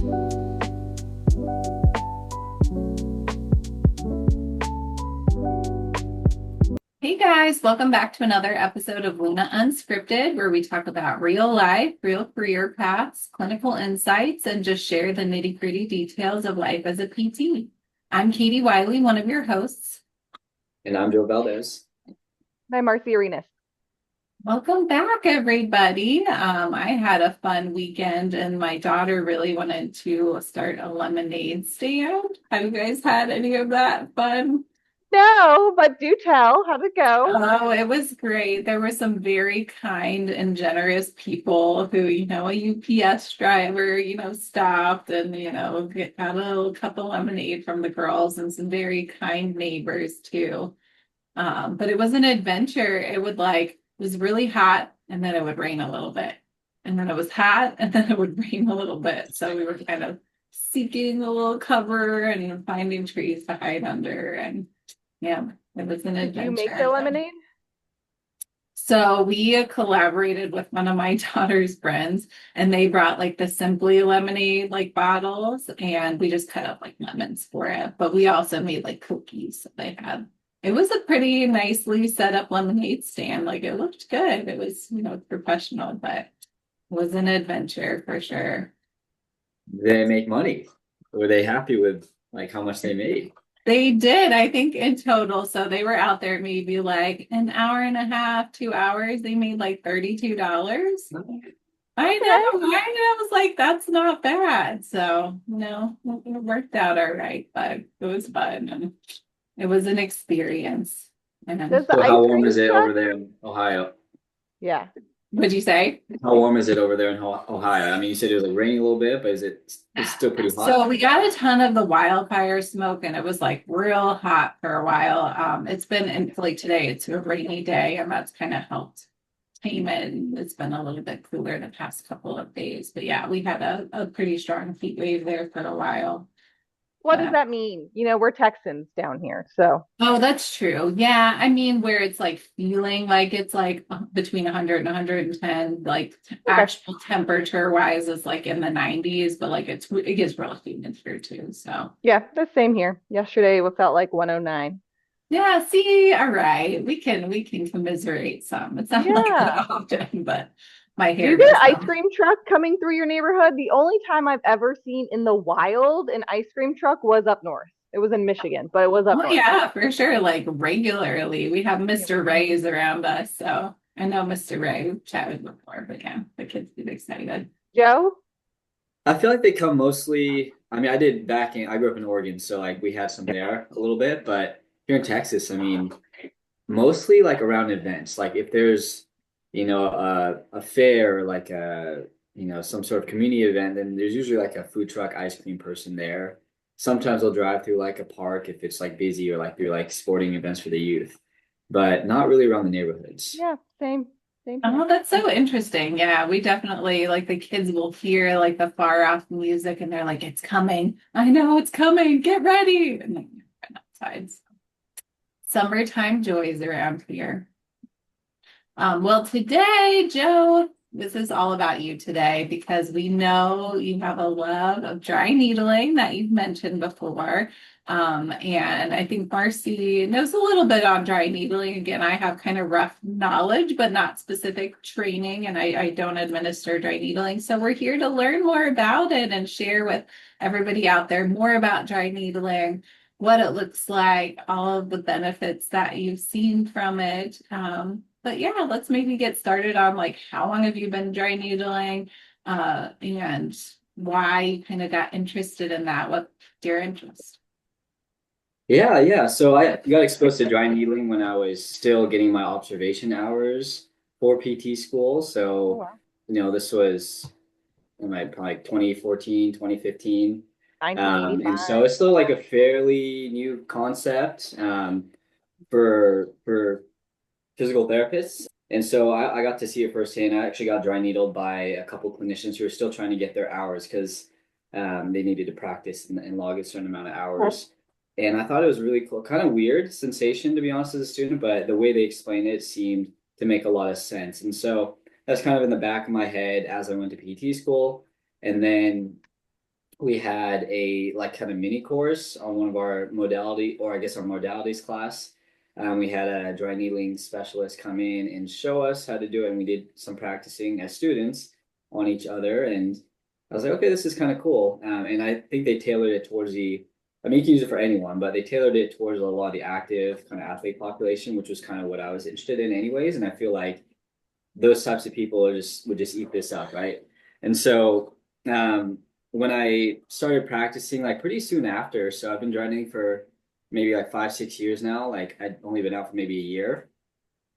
Hey guys, welcome back to another episode of Luna Unscripted, where we talk about real life, real career paths, clinical insights, and just share the nitty-gritty details of life as a PT. I'm Katie Wiley, one of your hosts. And I'm Joe Valdez. I'm Marcy Arenas. Welcome back, everybody. I had a fun weekend, and my daughter really wanted to start a lemonade stand. Have you guys had any of that fun? No, but do tell. How'd it go? Oh, it was great. There were some very kind and generous people who, a UPS driver, stopped and, got a little cup of lemonade from the girls and some very kind neighbors too. But it was an adventure. It was really hot and then it would rain a little bit. And then it was hot and then it would rain a little bit. So we were kind of seeking a little cover and finding trees to hide under. And yeah, it was an Did you make adventure. the lemonade? So we collaborated with one of my daughter's friends and they brought like the Simply Lemonade like bottles and we just cut up like lemons for it. But we also made like cookies that they had. It was a pretty nicely set up lemonade stand. Like it looked good. It was, professional, but it was an adventure for sure. Did they make money? Were they happy with like how much they made? They did, I think in total. So they were out there maybe like an hour and a half, 2 hours. They made like $32. I know. I was like, that's not bad. So, it worked out all right, but it was fun and it was an experience. Does And the So ice how warm cream is it truck? over there in Ohio? Yeah. what'd you say? How warm is it over there in Ohio? I mean, you said it was like raining a little bit, but it's still pretty hot? So we got a ton of the wildfire smoke and it was like real hot for a while. It's been like today, it's a rainy day and that's kind of helped tame it. And it's been a little bit cooler the past couple of days. But yeah, we had a pretty strong heat wave there for a while. What does But that mean? We're Texans down here, so oh, that's true. Yeah, I mean, where it's like feeling like it's like between 100 and 110, like okay. actual temperature wise is like in the 90s, but like it gets real humid here too. So Yeah, the same here. Yesterday it felt like 109. yeah, see, all right. We can commiserate some. It's not like Yeah. that often, but my Do you hair get an does ice some. cream truck coming through your neighborhood? The only time I've ever seen in the wild an ice cream truck was up north. It was in Michigan, but it was up Well, north. yeah, for sure. Like regularly. We have Yep. Mr. Ray's around us. So I know Mr. Ray. We've chatted before, but yeah, the kids get excited. Joe? I feel like they come mostly. I mean, I grew up in Oregon, so like we had some there a little bit, but here in Texas, I mean, mostly like around events. Like if there's, a fair, like some sort of community event, then there's usually like a food truck ice cream person there. Sometimes they'll drive through like a park if it's like busy or like through like sporting events for the youth, but not really around the neighborhoods. Yeah, same. Same Oh, here. that's so interesting. Yeah, we definitely like the kids will hear like the far off music and they're like, it's coming. I know it's coming. Get ready. And then run outside. Summertime joys around here. Well, today, Joe, this is all about you today because we know you have a love of dry needling that you've mentioned before. And I think Marcy knows a little bit on dry needling. Again, I have kind of rough knowledge, but not specific training, and I don't administer dry needling. So we're here to learn more about it and share with everybody out there more about dry needling, what it looks like, all of the benefits that you've seen from it. But yeah, let's maybe get started on like how long have you been dry needling, and why you kind of got interested in that. What's your interest? Yeah, yeah. So I got exposed to dry needling when I was still getting my observation hours for PT school. Oh, So, wow. this was in my probably 2014, 2015. And so 1985. it's still like a fairly new concept for physical therapists. And so I got to see it firsthand. I actually got dry needled by a couple clinicians who were still trying to get their hours because they needed to practice and log a certain amount of hours. And I thought it was really cool, kind of weird sensation to be honest as a student, but the way they explained it seemed to make a lot of sense. And so that's kind of in the back of my head as I went to PT school. And then we had a like kind of mini course on one of our modality, or I guess our modalities class. We had a dry needling specialist come in and show us how to do it, and we did some practicing as students on each other. And I was like, okay, this is kind of cool. And I think they tailored it towards the, I mean, you can use it for anyone, but they tailored it towards a lot of the active kind of athlete population, which was kind of what I was interested in, anyways. And I feel like those types of people are just would just eat this up, right? And so when I started practicing, like pretty soon after, so I've been running for maybe like 5, 6 years now. Like I'd only been out for maybe a year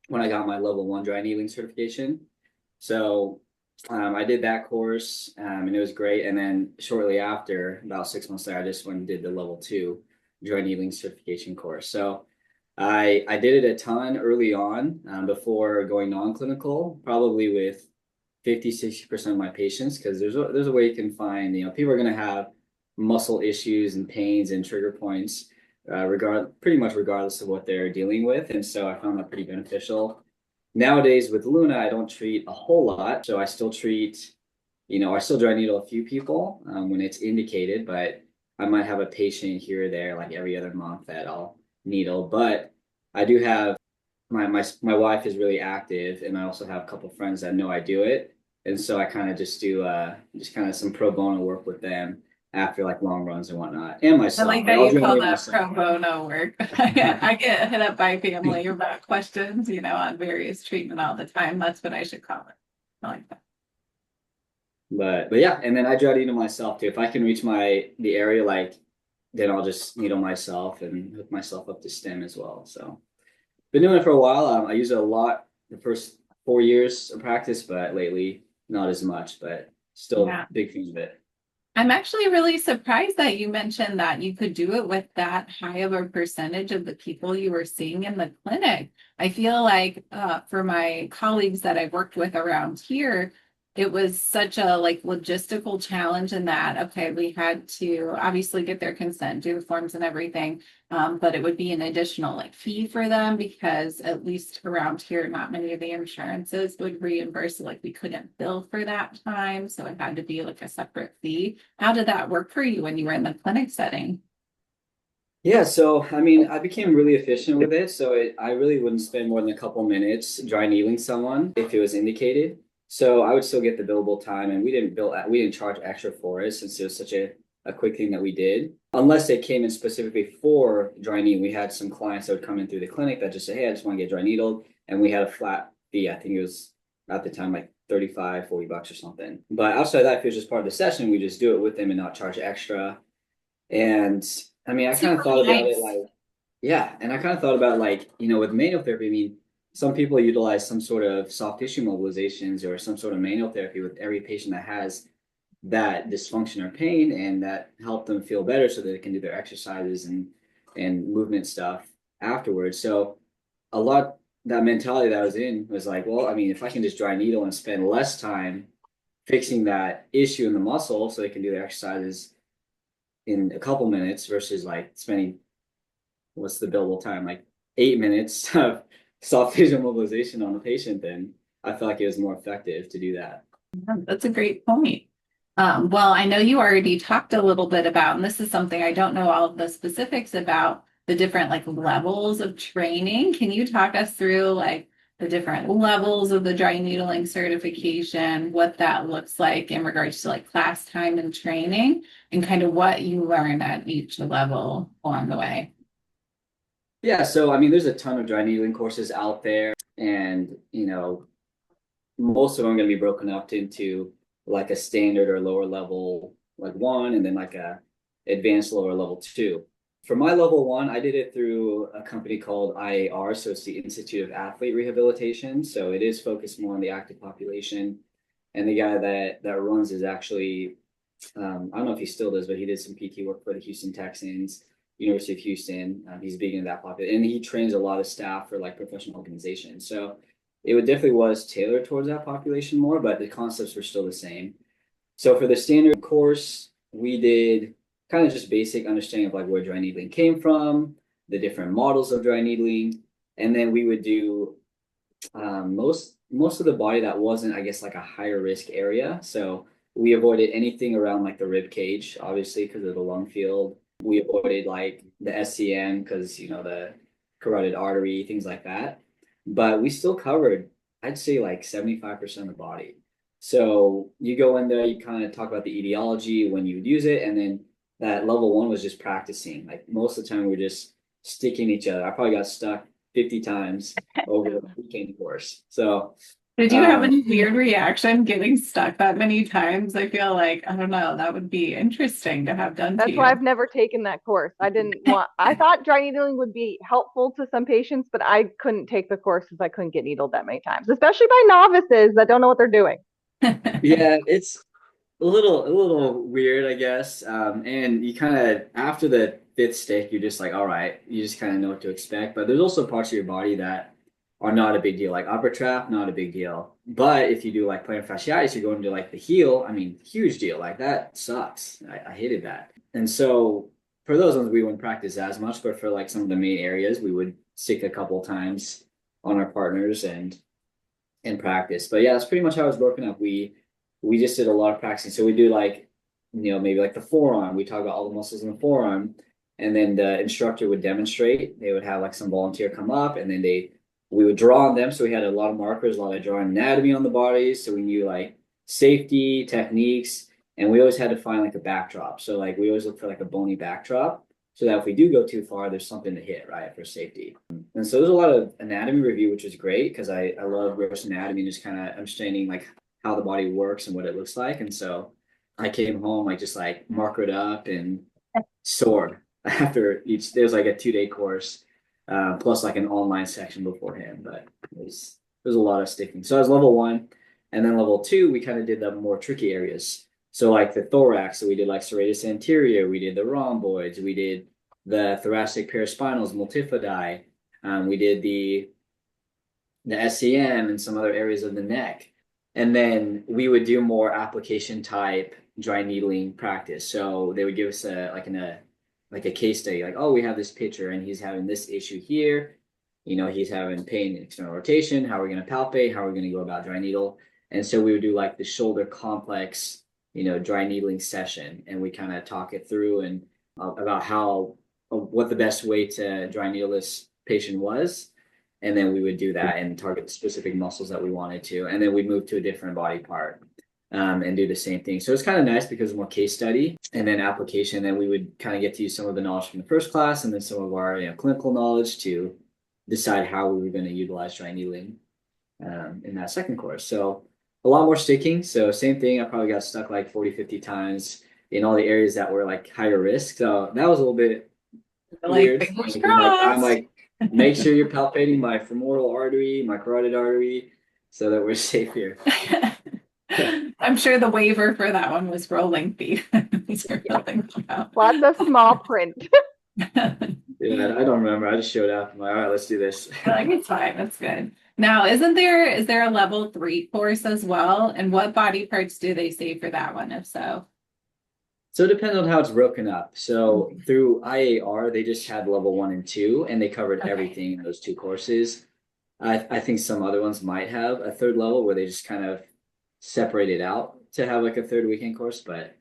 when I got my level 1 dry needling certification. So I did that course, and it was great. And then shortly after, about 6 months later, I just went and did the level 2 dry needling certification course. So I did it a ton early on, before going non-clinical, probably with 50, 60% of my patients, because there's a way you can find, people are going to have muscle issues and pains and trigger points, pretty much regardless of what they're dealing with. And so I found that pretty beneficial. Nowadays with Luna, I don't treat a whole lot. So I still treat, I still dry needle a few people, when it's indicated, but I might have a patient here or there, like every other month, that I'll needle. But I do have my wife is really active, and I also have a couple friends that know I do it. And so I kind of just do just kind of some pro bono work with them after like long runs and whatnot. And I myself. like Like that I'll you dry call needle that myself. pro bono work. I get hit up by family about questions, on various treatment all the time. That's what I should call it. I like that. But yeah, and then I dry needle myself too. If I can reach the area, like then I'll just needle myself and hook myself up to stem as well. So been doing it for a while. I use it a lot the first 4 years of practice, but lately not as much, but still Yeah. big fan of it. I'm actually really surprised that you mentioned that you could do it with that high of a percentage of the people you were seeing in the clinic. I feel like for my colleagues that I've worked with around here, it was such a like logistical challenge in that, okay, we had to obviously get their consent, do the forms and everything. But it would be an additional like fee for them because at least around here, not many of the insurances would reimburse. Like we couldn't bill for that time. So it had to be like a separate fee. How did that work for you when you were in the clinic setting? Yeah, so I mean, I became really efficient with it. So I really wouldn't spend more than a couple minutes dry needling someone if it was indicated. So I would still get the billable time, and we didn't charge extra for it since it was such a quick thing that we did. Unless they came in specifically for dry needling. We had some clients that would come in through the clinic that just say, hey, I just want to get dry needled. And we had a flat fee. I think it was at the time like 35, $40 or something. But outside of that, if it was just part of the session, we just do it with them and not charge extra. And I mean, I kind of Super thought about it nice. like, yeah, and I kind of thought about like, with manual therapy, I mean, some people utilize some sort of soft tissue mobilizations or some sort of manual therapy with every patient that has that dysfunction or pain, and that help them feel better so that they can do their exercises and movement stuff afterwards. So a lot that mentality that I was in was like, well, I mean, if I can just dry needle and spend less time fixing that issue in the muscle so they can do their exercises in a couple minutes versus like spending, what's the billable time, like 8 minutes of soft tissue mobilization on a patient, then I felt like it was more effective to do that. That's a great point. Well, I know you already talked a little bit about, and this is something I don't know all of the specifics about, the different like levels of training. Can you talk us through like the different levels of the dry needling certification, what that looks like in regards to like class time and training, and kind of what you learn at each level along the way? Yeah, so I mean, there's a ton of dry needling courses out there, and most of them are going to be broken up into like a standard or lower level, like one, and then like a advanced lower level two. For my level one, I did it through a company called IAR, so it's the Institute of Athlete Rehabilitation. So it is focused more on the active population, and the guy that runs is actually, I don't know if he still does, but he did some PT work for the Houston Texans, University of Houston. He's big into that population, and he trains a lot of staff for like professional organizations. So it would definitely was tailored towards that population more, but the concepts were still the same. So for the standard course, we did kind of just basic understanding of like where dry needling came from, the different models of dry needling, and then we would do most of the body that wasn't, I guess, like a higher risk area. So We avoided anything around like the rib cage, obviously, because of the lung field. We avoided like the SCM because, you know, the carotid artery, things like that. But we still covered, I'd say like 75% of the body. So you go in there, you kind of talk about the etiology when you would use it, and then that level one was just practicing. Like most of the time, we were just sticking each other. I probably got stuck 50 times over the weekend course. So Did you have any weird reaction getting stuck that many times? I feel like, I don't know, that would be interesting to have done to That's you. why I've never taken that course. I thought dry needling would be helpful to some patients, but I couldn't take the course because I couldn't get needled that many times, especially by novices that don't know what they're doing. yeah, it's a little weird, I guess. And you kind of after the fifth stick, you're just like, all right, you just kind of know what to expect. But there's also parts of your body that are not a big deal, like upper trap, not a big deal. But if you do like plantar fasciitis, you're going to like the heel. I mean, huge deal. Like that sucks. I hated that. And so for those ones, we wouldn't practice as much, but for like some of the main areas, we would stick a couple times on our partners and practice. But yeah, that's pretty much how it was broken up. We just did a lot of practicing. So we do like, you know, maybe like the forearm. We talk about all the muscles in the forearm, and then the instructor would demonstrate. They would have like some volunteer come up, and then we would draw on them. So we had a lot of markers, a lot of drawing anatomy on the body. So we knew like safety techniques, and we always had to find like a backdrop. So like we always look for like a bony backdrop, so that if we do go too far, there's something to hit, right, for safety. And so there's a lot of anatomy review, which is great because I love gross anatomy and just kind of understanding like how the body works and what it looks like. And so I came home, I just like markered up and sore after each. There's like a 2-day course, plus like an online section beforehand. But there's a lot of sticking. So I was level one, and then level two, we kind of did the more tricky areas. So like the thorax, so we did like serratus anterior, we did the rhomboids, we did the thoracic paraspinals, multifidi, we did the SCM and some other areas of the neck. And then we would do more application type dry needling practice. So they would give us like a case study, like, oh, we have this pitcher and he's having this issue here. You know, he's having pain in external rotation. How are we going to palpate? How are we going to go about dry needle? And so we would do like the shoulder complex, you know, dry needling session, and we kind of talk it through and about what the best way to dry needle this patient was. And then we would do that and target the specific muscles that we wanted to. And then we'd move to a different body part and do the same thing. So it's kind of nice because more case study and then application. Then we would kind of get to use some of the knowledge from the first class and then some of our clinical knowledge to decide how we were going to utilize dry needling in that second course. So a lot more sticking. So same thing. I probably got stuck like 40, 50 times in all the areas that were like higher risk. So that was a little bit weird. I'm like, make sure you're palpating my femoral artery, my carotid artery, so that we're safe here. I'm sure the waiver for that one was real lengthy. Lots of small print. Yeah, I don't remember. I just showed up. I'm like, all right, let's do this. Like, it's fine. That's good. Now, is there a level 3 course as well? And what body parts do they say for that one, if so? So it depends on how it's broken up. So through IAR, they just had level 1 and 2, and they covered everything in those two courses. I think some other ones might have a third level where they just kind of separate it out to have like a third weekend course, but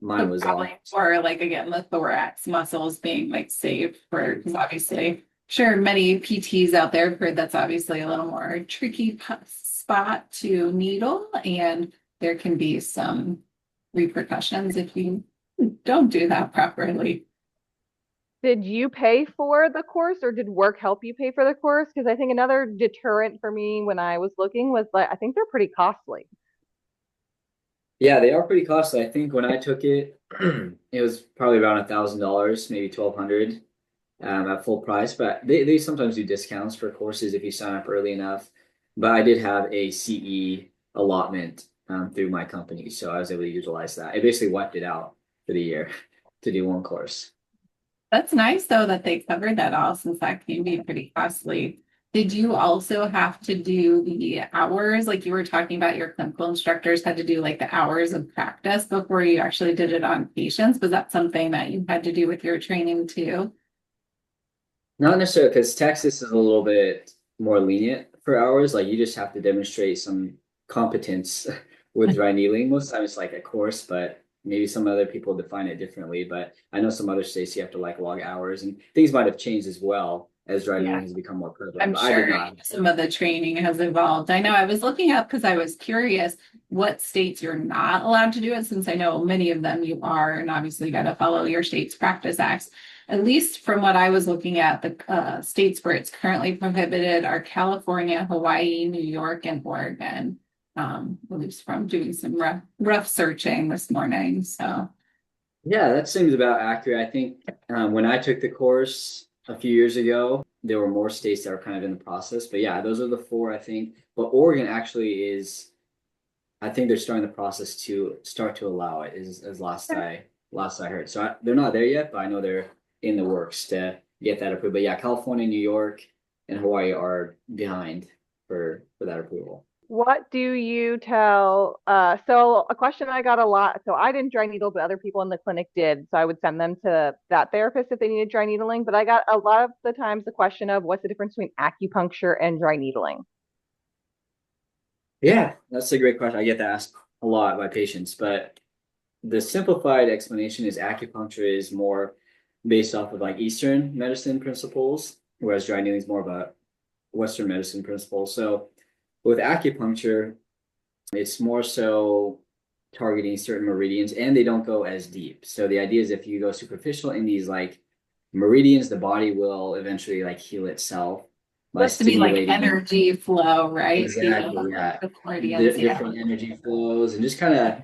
mine was all. Or like, again, the thorax muscles being like safe for, because obviously, sure, many PTs out there have heard that's obviously a little more tricky spot to needle, and there can be some repercussions if you don't do that properly. Did you pay for the course, or did work help you pay for the course? Because I think another deterrent for me when I was looking was like, I think they're pretty costly. Yeah, they are pretty costly. I think when I took it, it was probably around $1,000, maybe 1,200 at full price. But they sometimes do discounts for courses if you sign up early enough. But I did have a CE allotment through my company, so I was able to utilize that. I basically wiped it out for the year to do one course. That's nice though that they covered that all, since that can be pretty costly. Did you also have to do the hours, like you were talking about your clinical instructors had to do like the hours of practice before you actually did it on patients? Was that something that you had to do with your training too? Not necessarily, because Texas is a little bit more lenient for hours. Like you just have to demonstrate some competence with dry needling. Most of the time it's like a course, but maybe some other people define it differently. But I know some other states you have to like log hours, and things might have changed as well as dry needling Yeah. has become more prevalent. I'm But I did sure not. some of the training has evolved. I know I was looking up because I was curious what states you're not allowed to do it, since I know many of them you are, and obviously got to follow your state's practice acts. At least from what I was looking at, the states where it's currently prohibited are California, Hawaii, New York, and Oregon. At least from doing some rough searching this morning. So Yeah, that seems about accurate. I think when I took the course a few years ago, there were more states that were kind of in the process. But yeah, those are the four, I think. But Oregon actually is, I think they're starting the process to start to allow it, is as last I heard. So they're not there yet, but I know they're in the works to get that approved. But yeah, California, New York, and Hawaii are behind for that approval. What do you tell? So a question I got a lot. So I didn't dry needle, but other people in the clinic did. So I would send them to that therapist if they needed dry needling. But I got a lot of the times the question of what's the difference between acupuncture and dry needling? Yeah, that's a great question. I get that asked a lot by patients, but the simplified explanation is acupuncture is more based off of like Eastern medicine principles, whereas dry needling is more of a Western medicine principle. So with acupuncture, it's more so targeting certain meridians and they don't go as deep. So the idea is if you go superficial in these like meridians, the body will eventually like heal itself by supposed to be like stimulating energy flow, right? exactly, yeah, The meridians, yeah. different energy flows and just kind of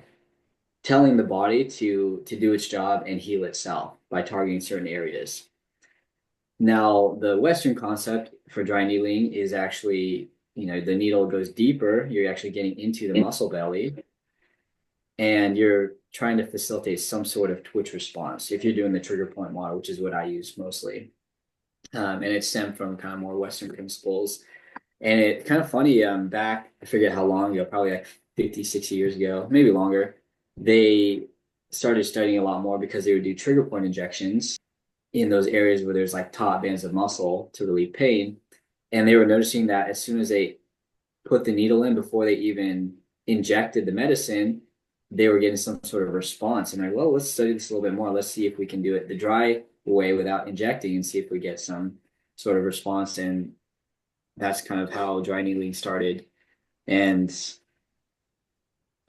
telling the body to do its job and heal itself by targeting certain areas. Now, the Western concept for dry needling is actually, the needle goes deeper. You're actually getting into the muscle belly and you're trying to facilitate some sort of twitch response if you're doing the trigger point model, which is what I use mostly. And it stemmed from kind of more Western principles. And it kind of funny, back, I forget how long ago, probably like 50, 60 years ago, maybe longer, they started studying a lot more because they would do trigger point injections in those areas where there's like taut bands of muscle to relieve pain. And they were noticing that as soon as they put the needle in before they even injected the medicine, they were getting some sort of response. And they're like, well, let's study this a little bit more. Let's see if we can do it the dry way without injecting and see if we get some sort of response. And that's kind of how dry needling started. And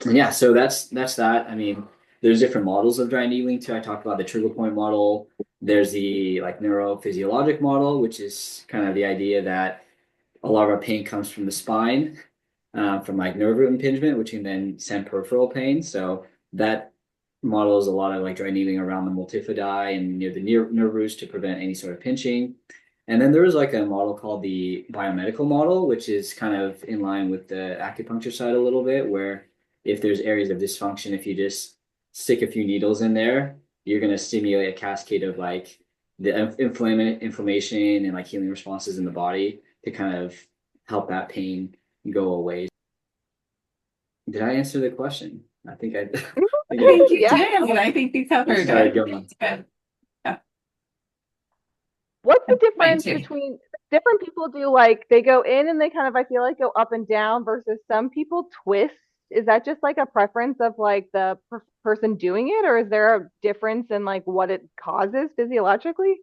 yeah, so that's that. I mean, there's different models of dry needling too. I talked about the trigger point model. There's the like neurophysiologic model, which is kind of the idea that a lot of our pain comes from the spine, from like nerve root impingement, which can then send peripheral pain. So that models a lot of like dry needling around the multifidi and near the nerve roots to prevent any sort of pinching. And then there was like a model called the biomedical model, which is kind of in line with the acupuncture side a little bit, where if there's areas of dysfunction, if you just stick a few needles in there, you're going to stimulate a cascade of like the inflammation and like healing responses in the body to kind of help that pain go away. Did I answer the question? I think I, I I think you Yeah. did. I think you covered Sorry, it. go on. It's good. What's the Mine difference too. between different people do like they go in and they kind of I feel like go up and down versus some people twist? Is that just like a preference of like the person doing it, or is there a difference in like what it causes physiologically?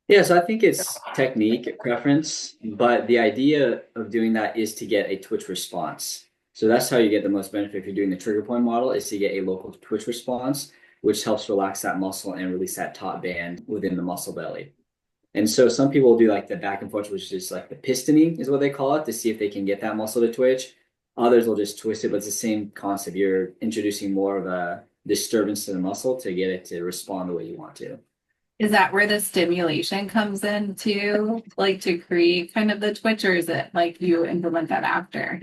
Yeah, so I think it's technique preference, but the idea of doing that is to get a twitch response. So that's how you get the most benefit if you're doing the trigger point model is to get a local twitch response, which helps relax that muscle and release that taut band within the muscle belly. And so some people do like the back and forth, which is like the pistoning is what they call it to see if they can get that muscle to twitch. Others will just twist it, but it's the same concept. You're introducing more of a disturbance to the muscle to get it to respond the way you want to. Is that where the stimulation comes in too? Like to create kind of the twitch, or is it like you implement that after?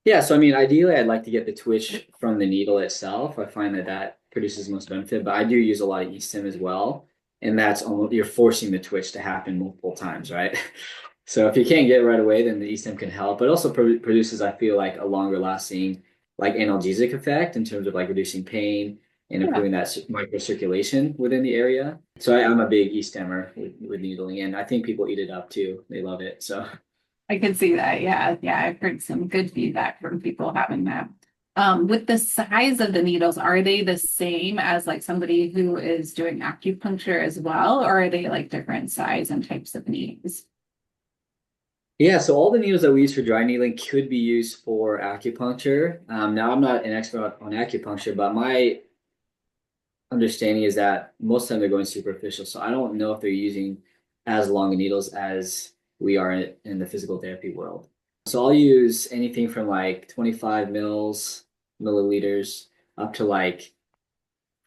Yeah, so I mean, ideally, I'd like to get the twitch from the needle itself. I find that that produces most benefit, but I do use a lot of e-stim as well, and that's almost you're forcing the twitch to happen multiple times, right? So if you can't get it right away, then the e-stim can help. But it also produces, I feel like, a longer lasting like analgesic effect in terms of like reducing pain and Yeah. improving that microcirculation within the area. So I'm a big e-stimmer with needling, and I think people eat it up too. They love it. So I could see that. Yeah. Yeah. I've heard some good feedback from people having that. With the size of the needles, are they the same as like somebody who is doing acupuncture as well, or are they like different size and types of needles? Yeah, so all the needles that we use for dry needling could be used for acupuncture. Now, I'm not an expert on acupuncture, but my understanding is that most of the time they're going superficial. So I don't know if they're using as long needles as we are in the physical therapy world. So I'll use anything from like 25 milliliters up to like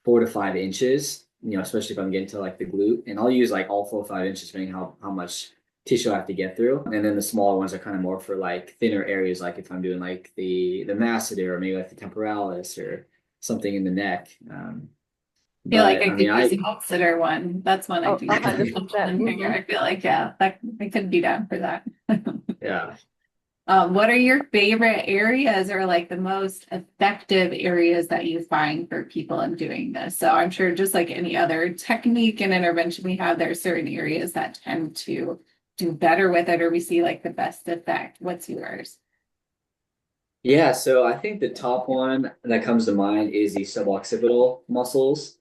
4 to 5 inches, especially if I'm getting to like the glute. And I'll use like all 4 or 5 inches, depending how much tissue I have to get through. And then the smaller ones are kind of more for like thinner areas, like if I'm doing like the masseter or maybe like the temporalis or something in the neck. I feel like But I I could mean, use the consider one. That's one I Oh, do. 100%. I feel like, yeah, that I could be down for that. yeah. What are your favorite areas or like the most effective areas that you find for people in doing this? So I'm sure just like any other technique and intervention we have, there are certain areas that tend to do better with it or we see like the best effect. What's yours? Yeah, so I think the top one that comes to mind is the suboccipital muscles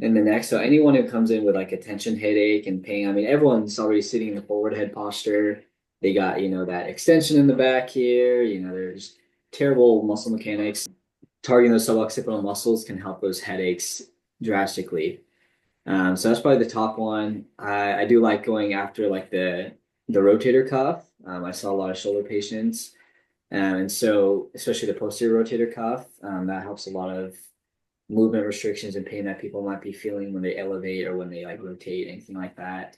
in the neck. So anyone who comes in with like a tension headache and pain, I mean, everyone's already sitting in the forward head posture. They got, that extension in the back here, there's terrible muscle mechanics. Targeting those suboccipital muscles can help those headaches drastically. So that's probably the top one. I do like going after like the rotator cuff. I saw a lot of shoulder patients. And so, especially the posterior rotator cuff, that helps a lot of movement restrictions and pain that people might be feeling when they elevate or when they like rotate, anything like that.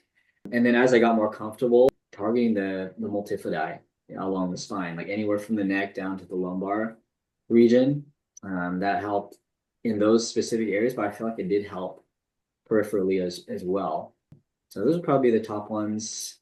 And then as I got more comfortable, targeting the multifidi along the spine, like anywhere from the neck down to the lumbar region, that helped in those specific areas, but I feel like it did help peripherally as well. So those are probably the top ones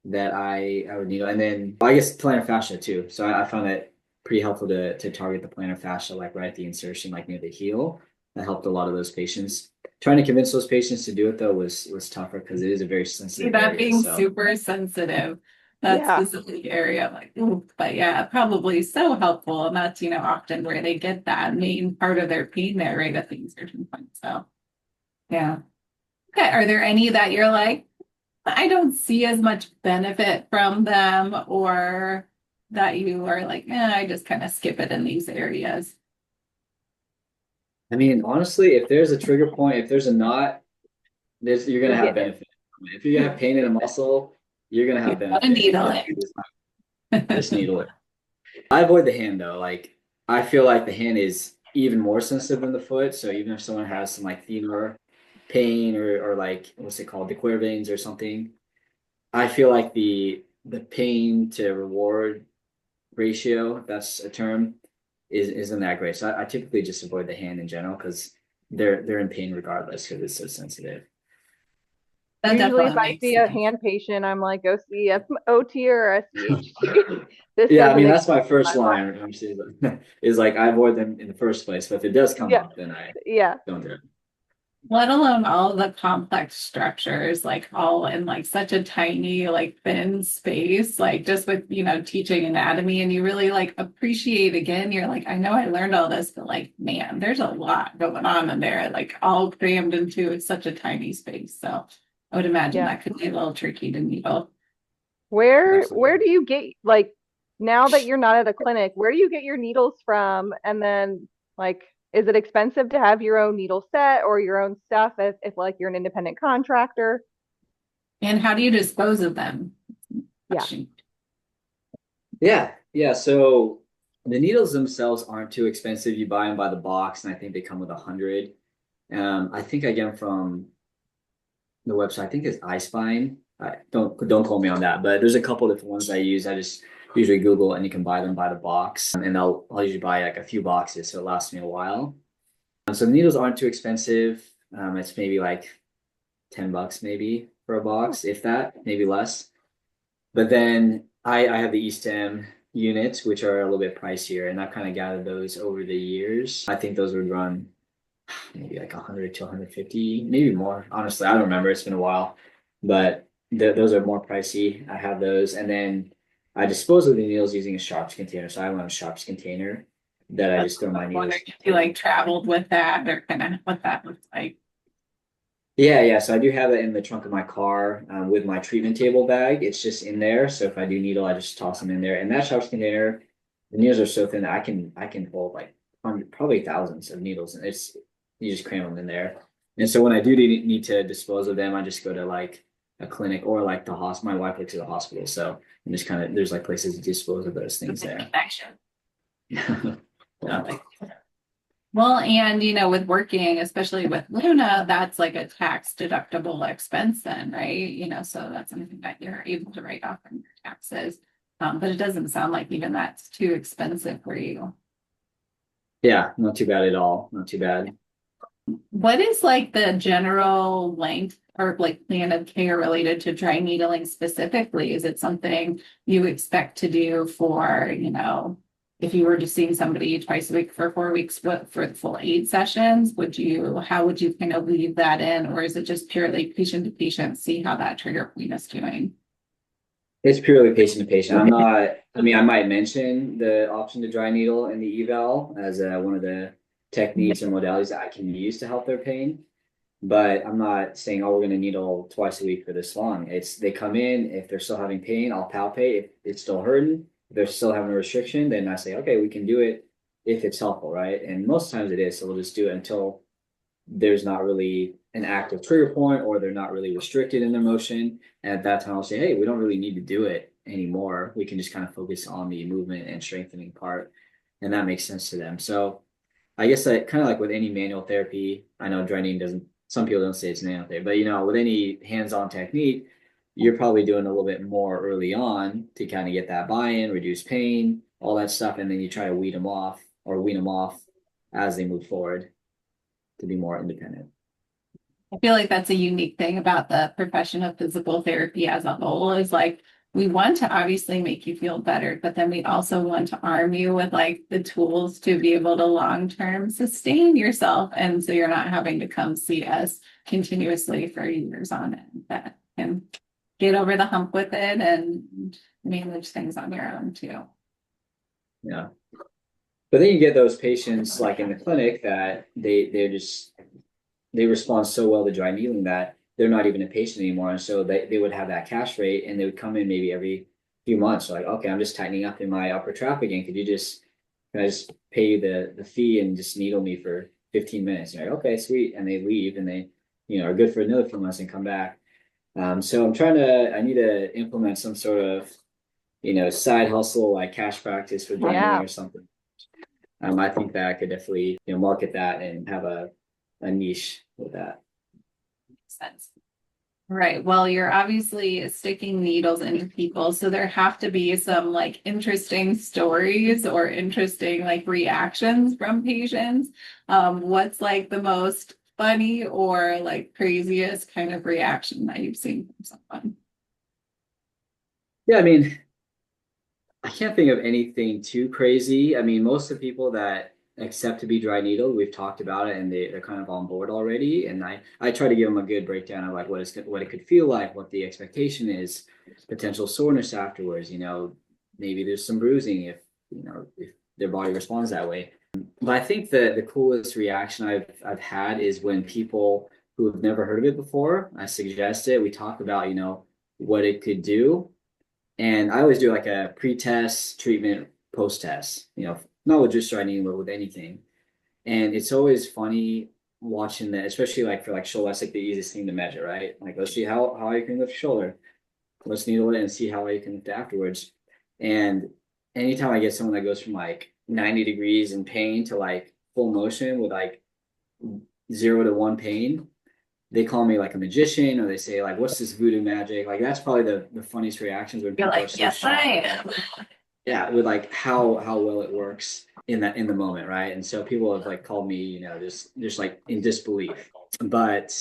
that I would need. And then I guess plantar fascia too. So I found that pretty helpful to target the plantar fascia, like right at the insertion, like near the heel. That helped a lot of those patients. Trying to convince those patients to do it though was tougher because it is a very See sensitive that area. being So super sensitive, that Yeah. specific area, I'm like, ooh, but yeah, probably so helpful. And that's, often where they get that main part of their pain there, right at the insertion point. So yeah. Okay. Are there any that you're like, I don't see as much benefit from them, or that you are like, I just kind of skip it in these areas? I mean, honestly, if there's a trigger point, if there's a knot, you're gonna You're have getting it. benefit from it. If you have pain in a muscle, you're gonna You have gotta benefit. needle Just it. needle it. I avoid the hand though. Like I feel like the hand is even more sensitive than the foot. So even if someone has some like femur pain or like what's it called, the queer veins or something, I feel like the pain to reward ratio, if that's a term, isn't that great. So I typically just avoid the hand in general because they're in pain regardless because it's so sensitive. That Usually, if definitely I makes see a sense. hand patient, I'm like, go see a OT or a CHT. This Yeah, I doesn't mean that's my exist in first my world. line obviously, is like I avoid them in the first place. But if it does come Yeah, up, then I yeah. don't do it. Let alone all the complex structures, like all in like such a tiny, like thin space, like just with, teaching anatomy, and you really like appreciate again, you're like, I know I learned all this, but like, man, there's a lot going on in there, like all crammed into such a tiny space. So I would imagine Yeah. that could be a little tricky to needle. Where Absolutely. do you get, like, now that you're not at a clinic, where do you get your needles from? And then, like, is it expensive to have your own needle set or your own stuff if like you're an independent contractor? And how do you dispose of them? Yeah. Yeah. So the needles themselves aren't too expensive. You buy them by the box, and I think they come with 100. I think I get them from the website. I think it's iSpine. Don't quote me on that, but there's a couple different ones I use. I just usually Google, and you can buy them by the box, and I'll usually buy like a few boxes, so it lasts me a while. So the needles aren't too expensive. It's maybe like $10 maybe for a Hmm. box, if that, maybe less. But then I have the eStem units, which are a little bit pricier, and I've kind of gathered those over the years. I think those would run maybe like 100 to 150, maybe more. Honestly, I don't remember. It's been a while, but those are more pricey. I have those, and then I dispose of the needles using a sharps container. So I have a sharps container that I just throw my I'm needles. wondering if you like traveled with that or kind of what that looks like. Yeah. So I do have it in the trunk of my car with my treatment table bag. It's just in there. So if I do needle, I just toss them in there. And that sharps container, the needles are so thin that I can hold like probably thousands of needles, and it's you just cram them in there. And so when I do need to dispose of them, I just go to like a clinic or like the hospital. My wife works at the hospital, so I'm just kind of there's like places to dispose of those things there. Connection. Yeah. Well, and with working, especially with Luna, that's like a tax deductible expense then, right? So that's something that you're able to write off on your taxes. But it doesn't sound like even that's too expensive for you. Yeah, not too bad at all. Not too bad. What is like the general length or like plan of care related to dry needling specifically? Is it something you expect to do for, if you were just seeing somebody twice a week for 4 weeks, but for the full 8 sessions, how would you kind of leave that in? Or is it just purely patient to patient, see how that trigger point is doing? It's purely patient to patient. I mean, I might mention the option to dry needle in the eval as one of the techniques or modalities that I can use to help their pain. But I'm not saying, oh, we're going to needle twice a week for this long. It's they come in, if they're still having pain, I'll palpate. If it's still hurting, if they're still having a restriction, then I say, okay, we can do it if it's helpful, right? And most times it is. So we'll just do it until there's not really an active trigger point or they're not really restricted in their motion. And at that time, I'll say, hey, we don't really need to do it anymore. We can just kind of focus on the movement and strengthening part. And that makes sense to them. So I guess that kind of like with any manual therapy, I know dry needling doesn't, some people don't say it's manual therapy, but with any hands-on technique, you're probably doing a little bit more early on to kind of get that buy-in, reduce pain, all that stuff. And then you try to wean them off as they move forward to be more independent. I feel like that's a unique thing about the profession of physical therapy as a whole is like we want to obviously make you feel better, but then we also want to arm you with like the tools to be able to long-term sustain yourself. And so you're not having to come see us continuously for years on end that can get over the hump with it and manage things on your own too. Yeah. But then you get those patients like in the clinic that they respond so well to dry needling that they're not even a patient anymore. And so they would have that cash rate and they would come in maybe every few months. So like, okay, I'm just tightening up in my upper trap again. Can I just pay you the fee and just needle me for 15 minutes? You're like, okay, sweet. And they leave and they, are good for another few months and come back. So I need to implement some sort of, side hustle, like cash practice for dry needling or something. I think that I could definitely, market that and have a niche with that. Makes sense. Right. Well, you're obviously sticking needles into people, so there have to be some like interesting stories or interesting like reactions from patients. What's like the most funny or like craziest kind of reaction that you've seen from someone? Yeah, I mean, I can't think of anything too crazy. I mean, most of the people that accept to be dry needled, we've talked about it and they're kind of on board already. And I try to give them a good breakdown of like what it could feel like, what the expectation is, potential soreness afterwards, maybe there's some bruising if their body responds that way. But I think the coolest reaction I've had is when people who have never heard of it before, I suggest it, we talk about, what it could do. And I always do like a pre-test treatment, post-test, not with just dry needling, but with anything. And it's always funny watching that, especially like for like shoulder, that's like the easiest thing to measure, right? Like, let's see how you can lift your shoulder. Let's needle it and see how you can lift afterwards. And anytime I get someone that goes from like 90 degrees in pain to like full motion with like 0 to 1 pain, they call me like a magician, or they say like, "What's this voodoo magic?" Like that's probably the funniest reactions when You're people are like, so yes, I shocked. am. Yeah, with like how well it works in the moment, right? And so people have like called me, just like in disbelief. But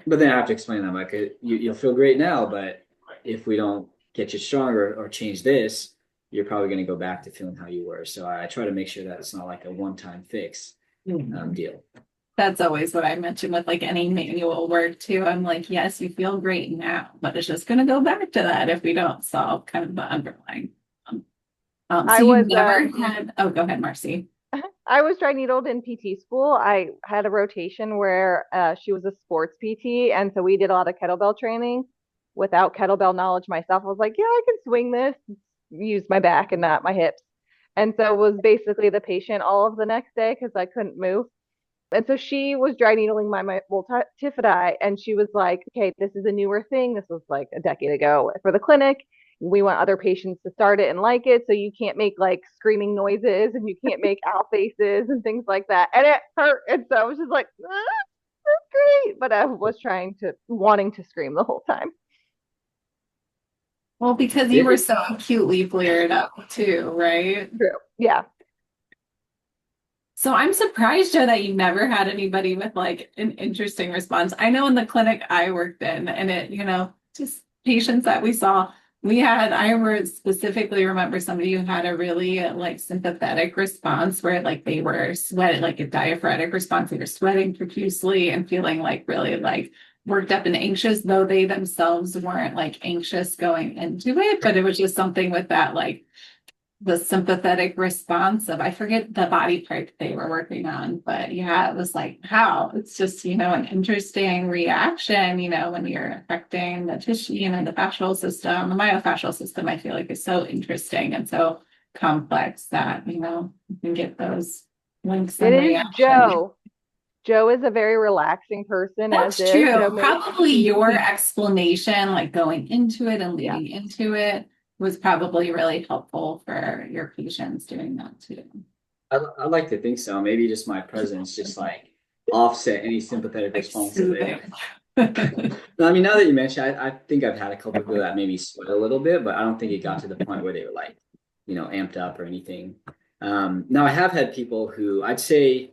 then I have to explain them like you'll feel great now, but if we don't get you stronger or change this, you're probably going to go back to feeling how you were. So I try to make sure that it's not like a one-time fix deal. That's always what I mention with like any manual work too. I'm like, yes, you feel great now, but it's just going to go back to that if we don't solve kind of the underlying So I you was never had, oh, go ahead, Marcy. I was dry needled in PT school. I had a rotation where she was a sports PT, and so we did a lot of kettlebell training. Without kettlebell knowledge myself, I was like, yeah, I can swing this, use my back and not my hips. And so was basically the patient all of the next day because I couldn't move. And so she was dry needling my multifidi, and she was like, okay, this is a newer thing. This was like a decade ago for the clinic. We want other patients to start it and like it. So you can't make like screaming noises and you can't make owl faces and things like that. And it hurt. And so I was just like, that's great. But I was wanting to scream the whole time. Well, because you were so acutely flared up too, right? True. Yeah. So I'm surprised, Joe, that you never had anybody with like an interesting response. I know in the clinic I worked in, and it, just patients that we saw, I specifically remember somebody who had a really like sympathetic response where like they were sweating, like a diaphoretic response. They were sweating profusely and feeling like really like worked up and anxious, though they themselves weren't like anxious going into it, but it was just something with that like the sympathetic response of I forget the body part they were working on, but yeah, it was like how it's just an interesting reaction, when you're affecting the tissue, the fascial system, the myofascial system. I feel like is so interesting and so complex that you can get those links It and is reactions. Joe. Joe is a very relaxing person. That's as true. is. So Probably your explanation, like going into it and leading into it, was probably really helpful for your patients doing that too. I like to think so. Maybe just my presence just like offset any sympathetic response that they. No, I mean, now that you mentioned, I think I've had a couple people that maybe sweat a little bit, but I don't think it got to the point where they were like, amped up or anything. Now I have had people who I'd say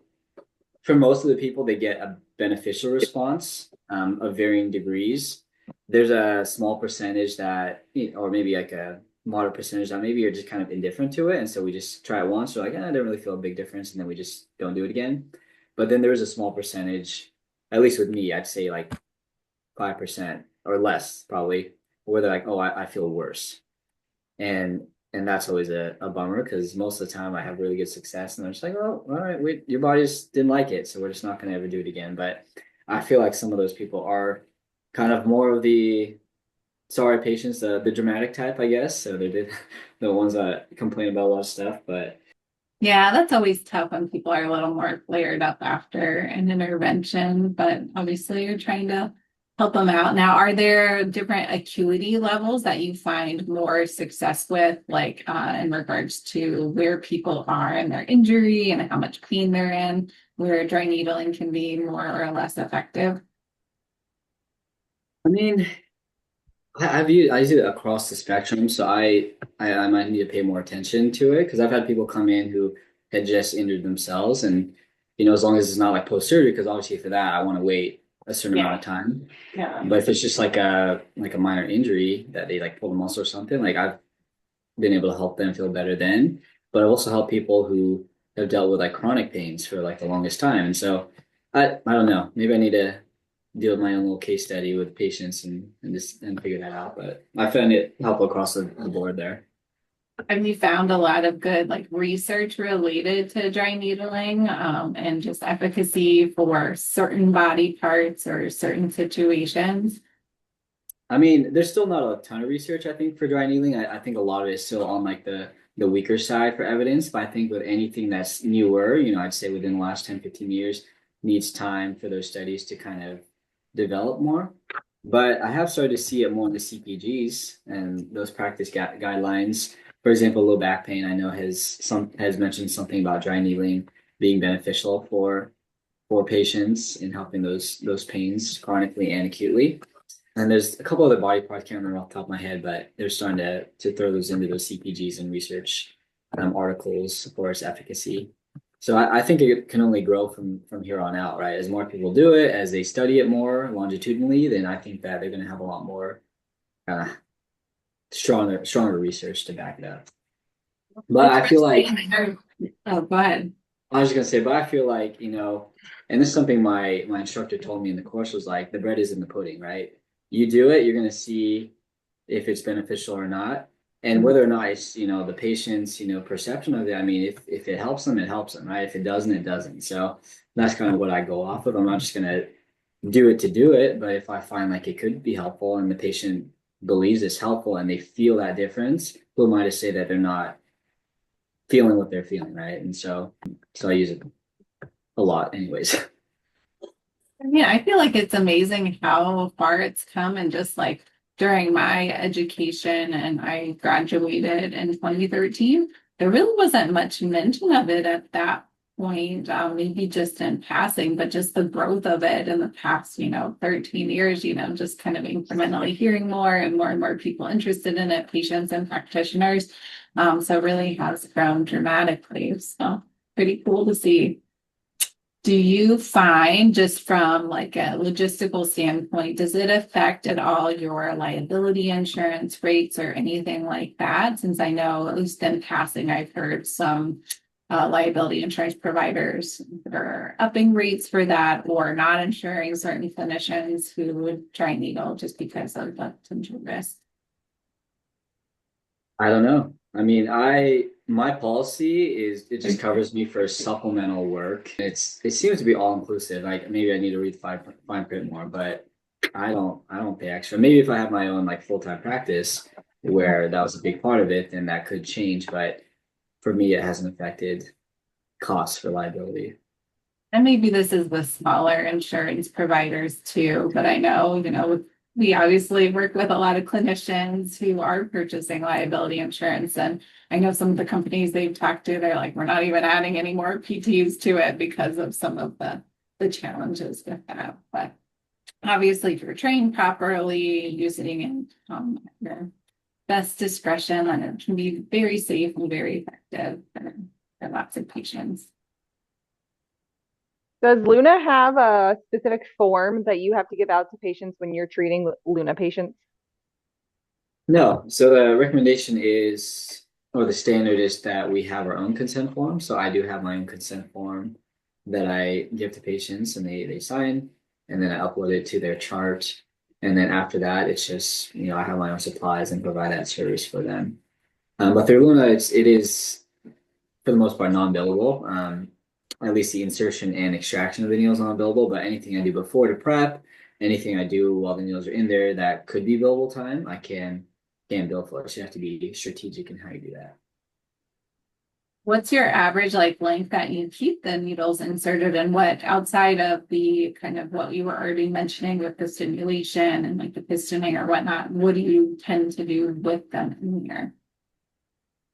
for most of the people, they get a beneficial response of varying degrees. There's a small percentage that, or maybe like a moderate percentage that maybe you're just kind of indifferent to it. And so we just try it once. We're like, I don't really feel a big difference. And then we just don't do it again. But then there is a small percentage, at least with me, I'd say like 5% or less probably, where they're like, oh, I feel worse. And that's always a bummer because most of the time I have really good success and they're just like, oh, all right, your body just didn't like it. So we're just not going to ever do it again. But I feel like some of those people are kind of more of the sorry patients, the dramatic type, I guess. So they're the ones that complain about a lot of stuff. But yeah, that's always tough when people are a little more flared up after an intervention. But obviously, you're trying to help them out. Now, are there different acuity levels that you find more success with, like in regards to where people are in their injury and how much pain they're in, where dry needling can be more or less effective? I mean, I use it across the spectrum, so I might need to pay more attention to it because I've had people come in who had just injured themselves, and as long as it's not like post surgery, because obviously for that I want to wait a certain amount of time. Yeah. But if it's just like a minor injury that they like pulled a muscle or something, like I've been able to help them feel better then. But I've also helped people who have dealt with like chronic pains for like the longest time, and so I don't know, maybe I need to deal with my own little case study with patients and figure that out. But I found it helpful across the board there. Have you found a lot of good like research related to dry needling and just efficacy for certain body parts or certain situations? I mean, there's still not a ton of research, I think, for dry needling. I think a lot of it is still on like the weaker side for evidence. But I think with anything that's newer, I'd say within the last 10, 15 years, needs time for those studies to kind of develop more. But I have started to see it more in the CPGs and those practice guidelines. For example, low back pain, I know has mentioned something about dry needling being beneficial for patients in helping those pains chronically and acutely. And there's a couple other body parts, can't remember off the top of my head, but they're starting to throw those into those CPGs and research articles for its efficacy. So I think it can only grow from here on out, right? As more people do it, as they study it more longitudinally, then I think that they're going to have a lot more stronger research to back it up. But I feel like, oh, go ahead. I was just gonna say, but I feel like, and this is something my instructor told me in the course was like, the bread is in the pudding, right? You do it, you're gonna see if it's beneficial or not. And whether or not it's, the patient's, perception of it, I mean, if it helps them, it helps them, right? If it doesn't, it doesn't. So that's kind of what I go off of. I'm not just gonna do it to do it, but if I find like it could be helpful and the patient believes it's helpful and they feel that difference, who am I to say that they're not feeling what they're feeling, right? And so I use it a lot anyways. I mean, I feel like it's amazing how far it's come and just like during my education and I graduated in 2013, there really wasn't much mention of it at that point, maybe just in passing, but just the growth of it in the past, 13 years, just kind of incrementally hearing more and more people interested in it, patients and practitioners. So it really has grown dramatically. So pretty cool to see. Do you find, just from like a logistical standpoint, does it affect at all your liability insurance rates or anything like that? Since I know, at least in passing, I've heard some liability insurance providers are upping rates for that or not insuring certain clinicians who would try needle just because of the potential risk. I don't know. I mean, my policy is it just covers me for supplemental work. It seems to be all inclusive. Like maybe I need to read fine print more, but I don't pay extra. Maybe if I have my own like full-time practice where that was a big part of it, then that could change. But for me, it hasn't affected costs for liability. And maybe this is with smaller insurance providers too, but I know, we obviously work with a lot of clinicians who are purchasing liability insurance. And I know some of the companies they've talked to, they're like, we're not even adding any more PTs to it because of some of the challenges with that. But obviously, if you're trained properly, using it at your best discretion, then it can be very safe and very effective for lots of patients. Does Luna have a specific form that you have to give out to patients when you're treating Luna patients? No. So the recommendation is, or the standard is that we have our own consent form. So I do have my own consent form that I give to patients and they sign, and then I upload it to their chart. And then after that, it's just, I have my own supplies and provide that service for them. But through Luna, it is for the most part non-billable. At least the insertion and extraction of the needles non-billable, but anything I do before to prep, anything I do while the needles are in there that could be billable time, I can bill for it. So you have to be strategic in how you do that. What's your average like length that you keep the needles inserted, and what outside of the kind of what you were already mentioning with the stimulation and like the pistoning or whatnot, what do you tend to do with them in here?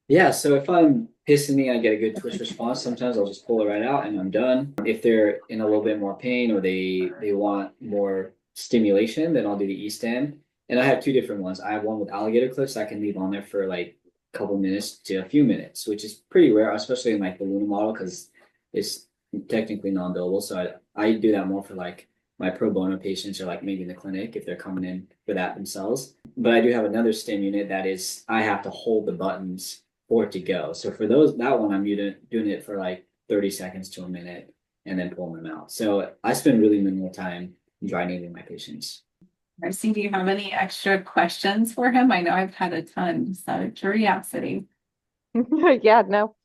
Yeah, so if I'm pistoning, I get a good twist response. Sometimes I'll just pull it right out and I'm done. If they're in a little bit more pain or they want more stimulation, then I'll do the E-stem. And I have two different ones. I have one with alligator clips I can leave on there for like a couple minutes to a few minutes, which is pretty rare, especially in like the Luna model because it's technically non-billable. So I do that more for like my pro bono patients or like maybe in the clinic if they're coming in for that themselves. But I do have another stim unit that is I have to hold the buttons for it to go. So for that one, I'm doing it for like 30 seconds to a minute and then pulling them out. So I spend really minimal time dry needling my patients. Marcy, do you have any extra questions for him? I know I've had a ton, so curiosity. Yeah, no.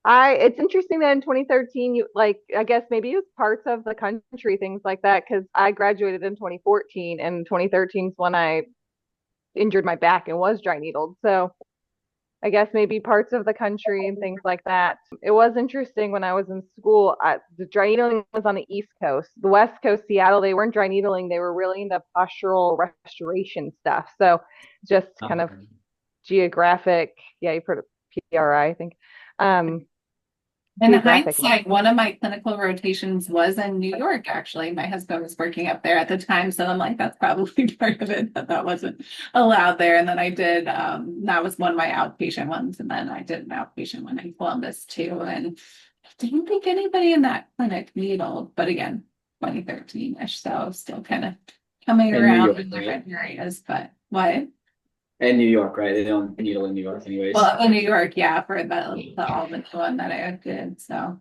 It's interesting that in 2013, I guess maybe it was parts of the country, things like that, because I graduated in 2014 and 2013 is when I injured my back and was dry needled. So I guess maybe parts of the country and things like that. It was interesting when I was in school. The dry needling was on the East Coast. The West Coast, Seattle, they weren't dry needling. They were really into postural restoration stuff. So just kind of geographic. Yeah, you've heard of PRI, I think. In hindsight, one of my clinical rotations was in New York, actually. My husband was working up there at the time. So I'm like, that's probably part of it, that wasn't allowed there. And then I did, that was one of my outpatient ones. And then I did an outpatient one in Columbus too. And I didn't think anybody in that clinic needled, but again, 2013-ish. So still kind of coming around in different areas, but what? And New York, right? They don't needle in New York anyways. Well, in New York, yeah, for the Albany one that I did. So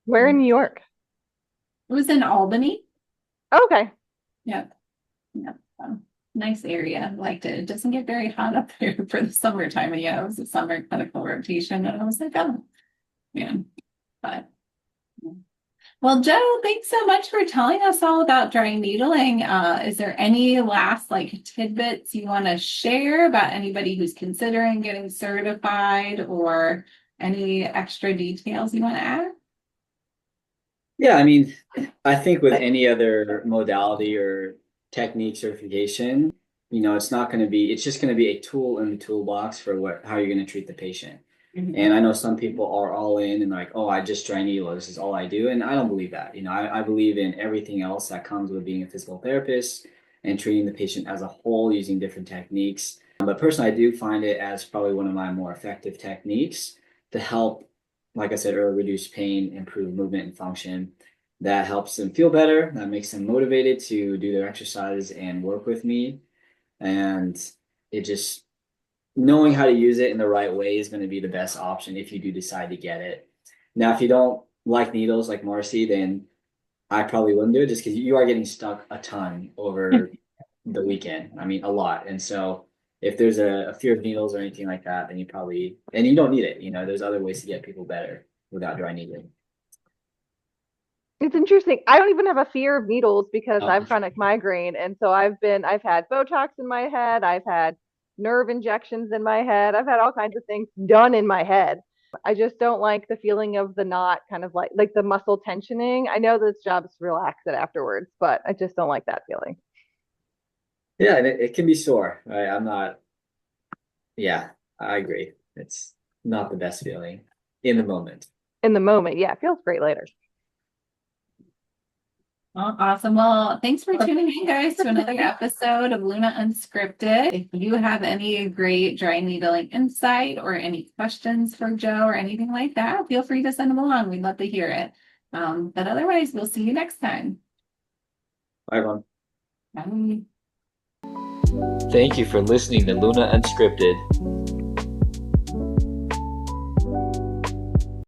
where in New York? It was in Albany. Okay. Yep. Yep. Nice area. I liked it. It doesn't get very hot up there for the summertime. And yeah, it was a summer clinical rotation, and I was like, oh, yeah. But well, Joe, thanks so much for telling us all about dry needling. Is there any last like tidbits you want to share about anybody who's considering getting certified, or any extra details you want to add? Yeah, I mean, I think with any other modality or technique certification, it's not going to be, it's just going to be a tool in the toolbox for how you're going to treat the patient. And I know some people are all in and like, oh, I just dry needle. This is all I do. And I don't believe that. I believe in everything else that comes with being a physical therapist and treating the patient as a whole using different techniques. But personally, I do find it as probably one of my more effective techniques to help, like I said earlier, reduce pain, improve movement and function. That helps them feel better. That makes them motivated to do their exercise and work with me. And it just, knowing how to use it in the right way is going to be the best option if you do decide to get it. Now, if you don't like needles like Marcy, then I probably wouldn't do it, just because you are getting stuck a ton over the weekend. I mean, a lot. And so if there's a fear of needles or anything like that, then you don't need it. There's other ways to get people better without dry needling. It's interesting. I don't even have a fear of needles because Oh. I have chronic migraine. And so I've had Botox in my head. I've had nerve injections in my head. I've had all kinds of things done in my head. I just don't like the feeling of the knot, kind of like the muscle tensioning. I know this job is to relax it afterwards, but I just don't like that feeling. Yeah, and it can be sore, right? Yeah, I agree. It's not the best feeling in the moment. In the moment, yeah, it feels great later. Well, awesome. Well, thanks for tuning in, guys, to another episode of Luna Unscripted. If you have any great dry needling insight or any questions for Joe or anything like that, feel free to send them along. We'd love to hear it. But otherwise, we'll see you next time. Bye, everyone. Bye. Thank you for listening to Luna Unscripted.